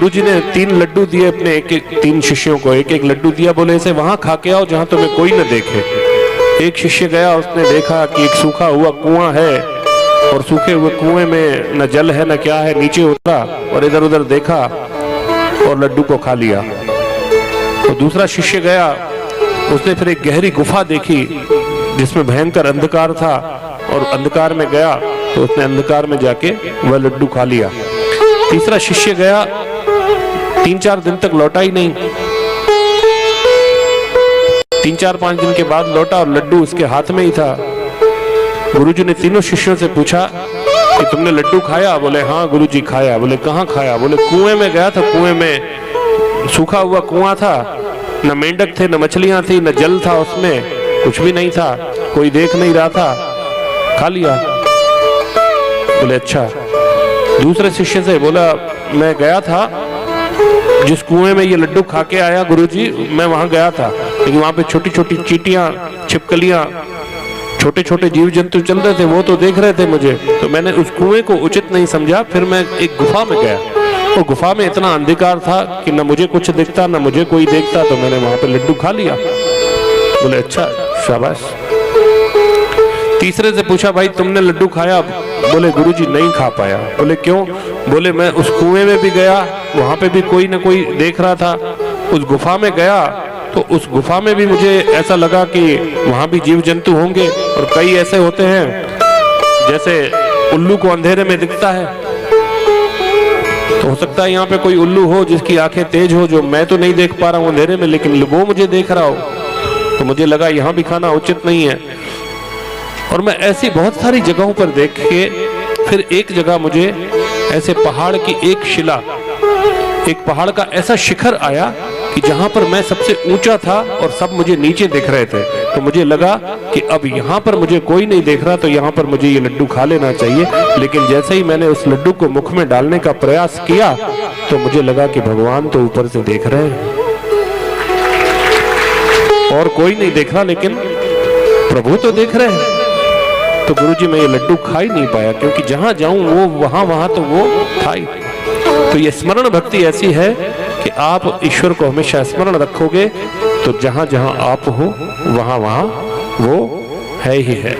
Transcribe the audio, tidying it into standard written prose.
गुरुजी ने 3 लड्डू दिए अपने एक एक 3 शिष्यों को, एक एक लड्डू दिया, बोले इसे वहां खा के आओ जहां तुम्हें कोई न देखे। एक शिष्य गया, उसने देखा कि एक सूखा हुआ कुआं है और सूखे हुए कुएं में न जल है न क्या है। नीचे उतरा और इधर उधर देखा और लड्डू को खा लिया। तो दूसरा शिष्य गया, उसने फिर एक गहरी गुफा देखी जिसमें भयंकर अंधकार था और अंधकार में गया तो उसने अंधकार में जाके वह लड्डू खा लिया। तीसरा शिष्य गया, 3-4 दिन तक लौटा ही नहीं। 3-4-5 दिन के बाद लौटा और लड्डू उसके हाथ में ही था। गुरुजी ने तीनों शिष्यों से पूछा कि तुमने लड्डू खाया? बोले हाँ गुरुजी खाया। बोले कहाँ खाया? बोले कुएं में गया था, कुएं में सूखा हुआ कुआं था, न मेंढक थे, न मछलियां थी, न जल था, उसमें कुछ भी नहीं था, कोई देख नहीं रहा था, खा लिया। बोले अच्छा। दूसरे शिष्य से बोला मैं गया था जिस कुएं में ये लड्डू खा के आया गुरुजी, मैं वहां गया था, लेकिन वहां पे छोटी छोटी चींटियां, छिपकलियां, छोटे छोटे जीव जंतु चल रहे थे, वो तो देख रहे थे मुझे, तो मैंने उस कुएं को उचित नहीं समझा। फिर मैं एक गुफा में गया, वो गुफा में इतना अंधकार था कि न मुझे कुछ दिखता न मुझे कोई देखता, तो मैंने वहां पे लड्डू खा लिया। बोले अच्छा, शाबाश। तीसरे से पूछा भाई तुमने लड्डू खाया? बोले गुरुजी नहीं खा पाया। बोले क्यों? बोले मैं उस कुएं में भी गया, वहां पे भी कोई ना कोई देख रहा था, उस गुफा में गया तो उस गुफा में भी मुझे ऐसा लगा कि वहां भी जीव जंतु होंगे, और कई ऐसे होते हैं जैसे उल्लू को अंधेरे में दिखता है, तो हो सकता है यहाँ पे कोई उल्लू हो जिसकी आंखें तेज हो, जो मैं तो नहीं देख पा रहा हूँ अंधेरे में, लेकिन वो मुझे देख रहा हो, तो मुझे लगा यहाँ भी खाना उचित नहीं है। और मैं ऐसी बहुत सारी जगहों पर देख के फिर एक जगह मुझे ऐसे पहाड़ की एक शिला, एक पहाड़ का ऐसा शिखर आया कि जहां पर मैं सबसे ऊंचा था और सब मुझे नीचे दिख रहे थे, तो मुझे लगा कि अब यहाँ पर मुझे कोई नहीं देख रहा, तो यहाँ पर मुझे ये लड्डू खा लेना चाहिए। लेकिन जैसे ही मैंने उस लड्डू को मुख में डालने का प्रयास किया तो मुझे लगा कि भगवान तो ऊपर से देख रहे हैं और कोई नहीं देख रहा, लेकिन प्रभु तो देख रहे हैं। तो गुरुजी मैं ये लड्डू खा ही नहीं पाया, क्योंकि जहां जाऊं वो वहां तो वो था ही। तो ये स्मरण भक्ति ऐसी है कि आप ईश्वर को हमेशा स्मरण रखोगे तो जहां जहां आप हो वहां वहां वो है ही है।